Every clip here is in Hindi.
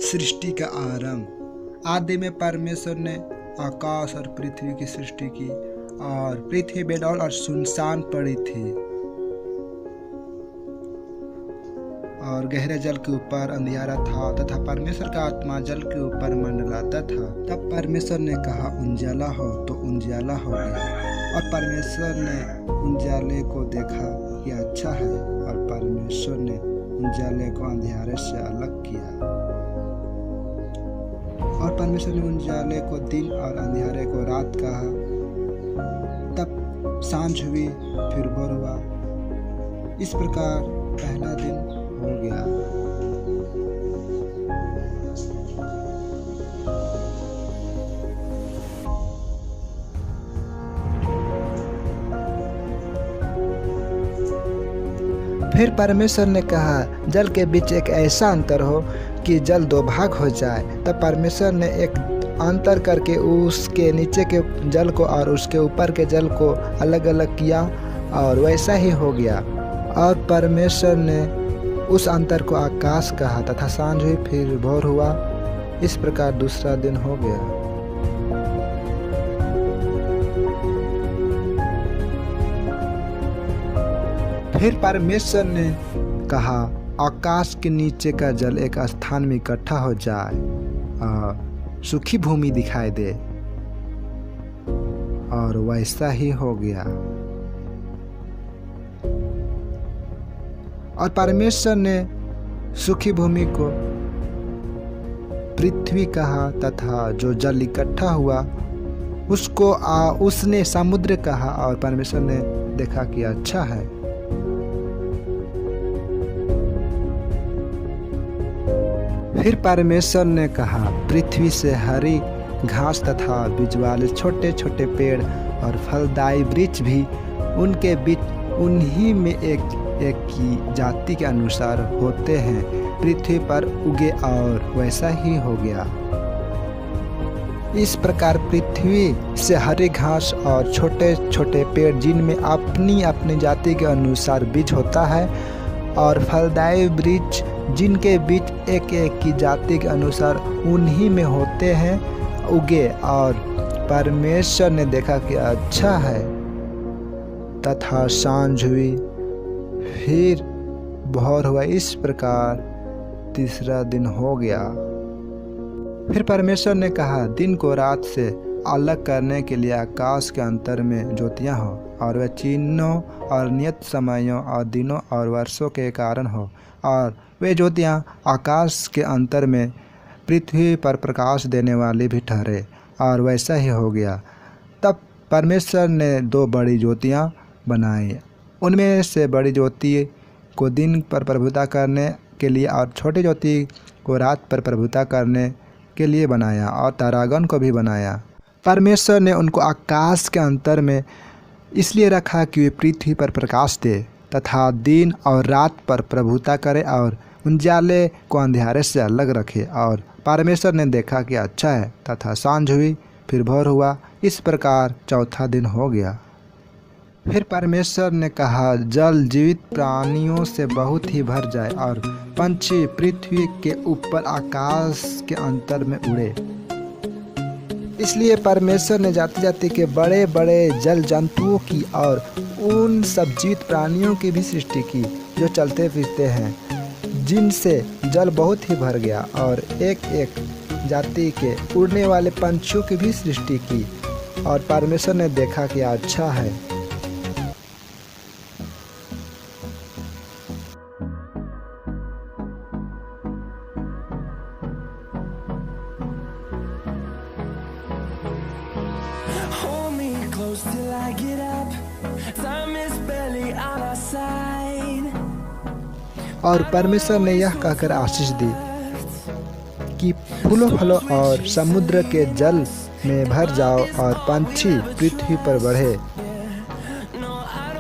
सृष्टि का आरंभ। आदि में परमेश्वर ने आकाश और पृथ्वी की सृष्टि की और पृथ्वी बेडौल और सुनसान पड़ी थी और गहरे जल के ऊपर अंधियारा था तथा परमेश्वर का आत्मा जल के ऊपर मंडलाता था। तब परमेश्वर ने कहा उजियाला हो, तो उजियाला हो गया। और परमेश्वर ने उजियाले को देखा कि अच्छा है, और परमेश्वर ने उजियाले को अंधियारे से अलग किया। और परमेश्वर ने उजियाले को दिन और अंधियारे को रात कहा। तब सांझ हुई, फिर भोर हुआ। इस प्रकार पहला दिन हो गया। फिर परमेश्वर ने कहा जल के बीच एक ऐसा अंतर हो कि जल दो भाग हो जाए। तब परमेश्वर ने एक अंतर करके उसके नीचे के जल को और उसके ऊपर के जल को अलग अलग किया, और वैसा ही हो गया। और परमेश्वर ने उस अंतर को आकाश कहा तथा सांझ हुई, फिर भोर हुआ। इस प्रकार दूसरा दिन हो गया। फिर परमेश्वर ने कहा आकाश के नीचे का जल एक स्थान में इकट्ठा हो जाए और सूखी भूमि दिखाई दे, और वैसा ही हो गया। और परमेश्वर ने सूखी भूमि को पृथ्वी कहा तथा जो जल इकट्ठा हुआ उसको उसने समुद्र कहा। और परमेश्वर ने देखा कि अच्छा है। फिर परमेश्वर ने कहा पृथ्वी से हरी घास तथा बीज वाले छोटे छोटे पेड़ और फलदायी वृक्ष भी उनके बीच उन्हीं में एक की जाति के अनुसार होते हैं पृथ्वी पर उगे, और वैसा ही हो गया। इस प्रकार पृथ्वी से हरी घास और छोटे छोटे पेड़ जिनमें अपनी अपनी जाति के अनुसार बीज होता है, और फलदायी वृक्ष जिनके बीच एक की जाति के अनुसार उन्हीं में होते हैं उगे। और परमेश्वर ने देखा कि अच्छा है। तथा सांझ हुई, फिर भोर हुआ। इस प्रकार तीसरा दिन हो गया। फिर परमेश्वर ने कहा दिन को रात से अलग करने के लिए आकाश के अंतर में ज्योतियां हो, और वे चिन्हों और नियत समयों और दिनों और वर्षों के कारण हो। और वे ज्योतियां आकाश के अंतर में पृथ्वी पर प्रकाश देने वाली भी ठहरे, और वैसा ही हो गया। तब परमेश्वर ने दो बड़ी ज्योतियां बनाई। उनमें से बड़ी ज्योति को दिन पर प्रभुता करने के लिए और छोटी ज्योति को रात पर प्रभुता करने के लिए बनाया, और तारागण को भी बनाया। परमेश्वर ने उनको आकाश के अंतर में इसलिए रखा कि वे पृथ्वी पर प्रकाश दे तथा दिन और रात पर प्रभुता करे, और उजियाले को अंधियारे से अलग रखे। और परमेश्वर ने देखा कि अच्छा है। तथा सांझ हुई, फिर भोर हुआ। इस प्रकार चौथा दिन हो गया। फिर परमेश्वर ने कहा जल जीवित प्राणियों से बहुत ही भर जाए, और पंछी पृथ्वी के ऊपर आकाश के अंतर में उड़े। इसलिए परमेश्वर ने जाति जाति के बड़े बड़े जल जंतुओं की और उन सब जीवित प्राणियों की भी सृष्टि की जो चलते फिरते हैं, जिनसे जल बहुत ही भर गया। और एक एक जाति के उड़ने वाले पंछियों की भी सृष्टि की, और परमेश्वर ने देखा कि अच्छा है। Till I get up, time is barely on our side. और परमेश्वर ने यह कहकर आशीष दी कि फूलों फलों और समुद्र के जल में भर जाओ, और पंछी पृथ्वी पर बढ़े।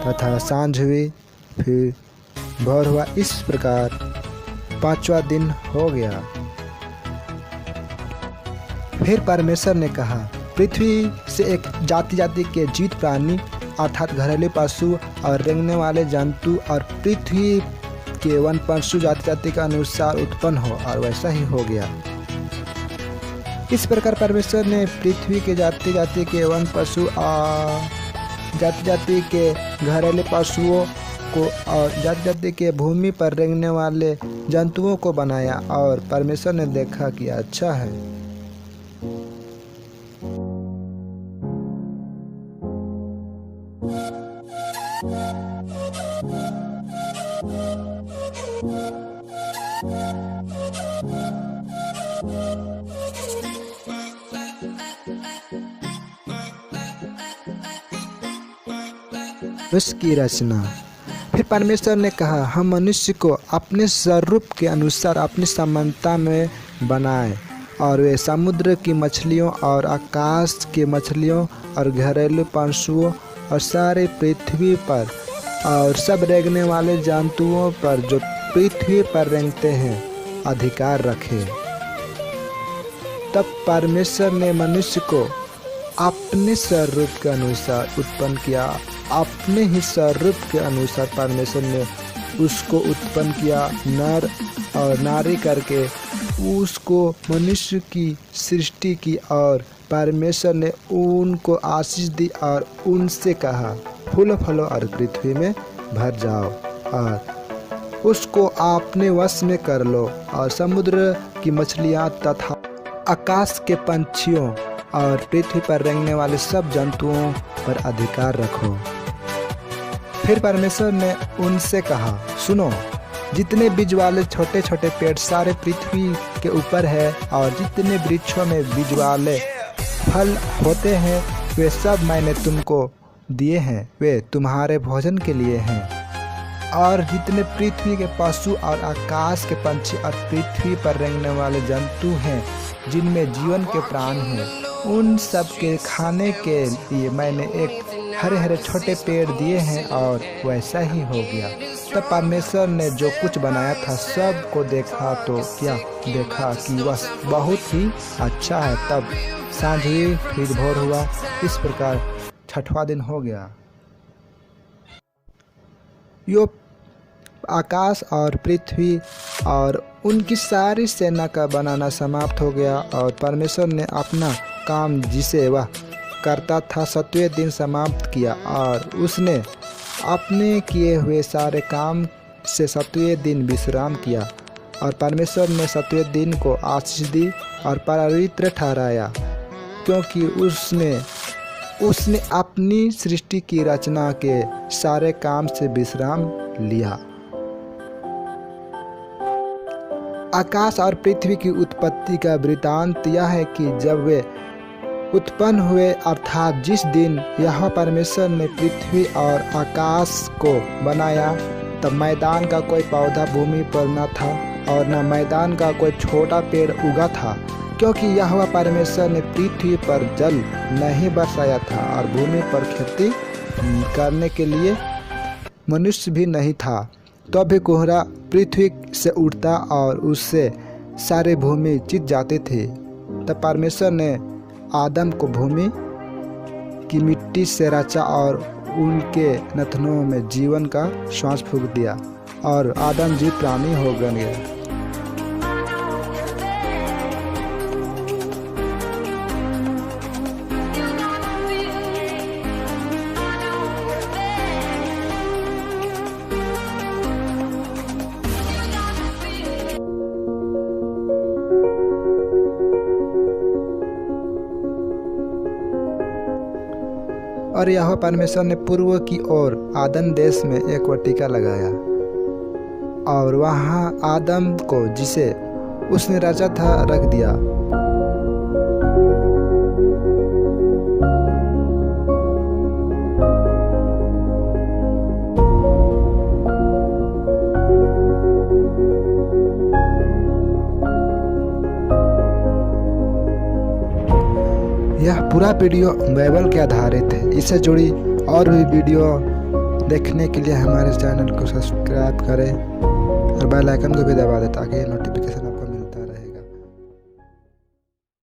तथा सांझ हुई, फिर भोर हुआ। इस प्रकार पांचवा दिन हो गया। फिर परमेश्वर ने कहा पृथ्वी से एक जाति जाति के जीवित प्राणी अर्थात घरेलू पशु और रेंगने वाले जंतु और पृथ्वी के वन पशु जाति जाति के अनुसार उत्पन्न हो, और वैसा ही हो गया। इस प्रकार परमेश्वर ने पृथ्वी के जाति जाति के वन पशु जाति जाति के घरेलू पशुओं को और जाति जाति के भूमि पर रेंगने वाले जंतुओं को बनाया, और परमेश्वर ने देखा कि अच्छा है। उसकी रचना। फिर परमेश्वर ने कहा, हम मनुष्य को अपने स्वरूप के अनुसार अपनी समानता में बनाए, और वे समुद्र की मछलियों और आकाश की मछलियों और घरेलू पशुओं और सारे पृथ्वी पर और सब रेंगने वाले जंतुओं पर जो पृथ्वी पर रेंगते हैं अधिकार रखे। तब परमेश्वर ने मनुष्य को अपने स्वरूप के अनुसार उत्पन्न किया, अपने ही स्वरूप के अनुसार परमेश्वर ने उसको उत्पन्न किया, नर और नारी करके उसको मनुष्य की सृष्टि की। और परमेश्वर ने उनको आशीष दी और उनसे कहा, फूलो फलो और पृथ्वी में भर जाओ और उसको अपने वश में कर लो, और समुद्र की मछलियाँ तथा आकाश के पंछियों और पृथ्वी पर रेंगने वाले सब जंतुओं पर अधिकार रखो। फिर परमेश्वर ने उनसे कहा, सुनो, जितने बीज वाले छोटे छोटे पेड़ सारे पृथ्वी के ऊपर है, और जितने वृक्षों में बीज वाले फल होते हैं वे सब मैंने तुमको दिए हैं, वे तुम्हारे भोजन के लिए हैं। और जितने पृथ्वी के पशु और आकाश के पंछी और पृथ्वी पर रेंगने वाले जंतु हैं जिनमें जीवन के प्राण हैं, उन सब के खाने के लिए मैंने एक हरे हरे छोटे पेड़ दिए हैं। और वैसा ही हो गया। तब परमेश्वर ने जो कुछ बनाया था सब को देखा, तो क्या देखा कि वह बहुत ही अच्छा है। तब सांझ हुई, फिर भोर हुआ, इस प्रकार छठवां दिन हो गया। यो आकाश और पृथ्वी और उनकी सारी सेना का बनाना समाप्त हो गया, और परमेश्वर ने अपना काम जिसे वह करता था 7वें दिन समाप्त किया, और उसने अपने किए हुए सारे काम से 7वें दिन विश्राम किया। और परमेश्वर ने 7वें दिन को आशीष दी और पवित्र ठहराया, क्योंकि उसने अपनी सृष्टि की रचना के सारे काम से विश्राम लिया। आकाश और पृथ्वी की उत्पत्ति का वृत्तांत यह है कि जब वे उत्पन्न हुए, अर्थात जिस दिन यहोवा परमेश्वर ने पृथ्वी और आकाश को बनाया, तब मैदान का कोई पौधा भूमि पर न था और न मैदान का कोई छोटा पेड़ उगा था, क्योंकि यहोवा परमेश्वर ने पृथ्वी पर जल नहीं बरसाया था और भूमि पर खेती करने के लिए मनुष्य भी नहीं था। तो भी कोहरा पृथ्वी से उठता और उससे सारे भूमि चित जाते थे। तब परमेश्वर ने आदम को भूमि की मिट्टी से रचा और उनके नथनों में जीवन का श्वास फूंक दिया, और आदम जीवित प्राणी हो गए। और यहोवा परमेश्वर ने पूर्व की ओर आदन देश में एक वाटिका लगाया, और वहाँ आदम को जिसे उसने रचा था रख दिया। यह पूरा वीडियो बाइबल के आधारित है। इससे जुड़ी और भी वीडियो देखने के लिए हमारे चैनल को सब्सक्राइब करें और बेल आइकन को भी दबा दें ताकि नोटिफिकेशन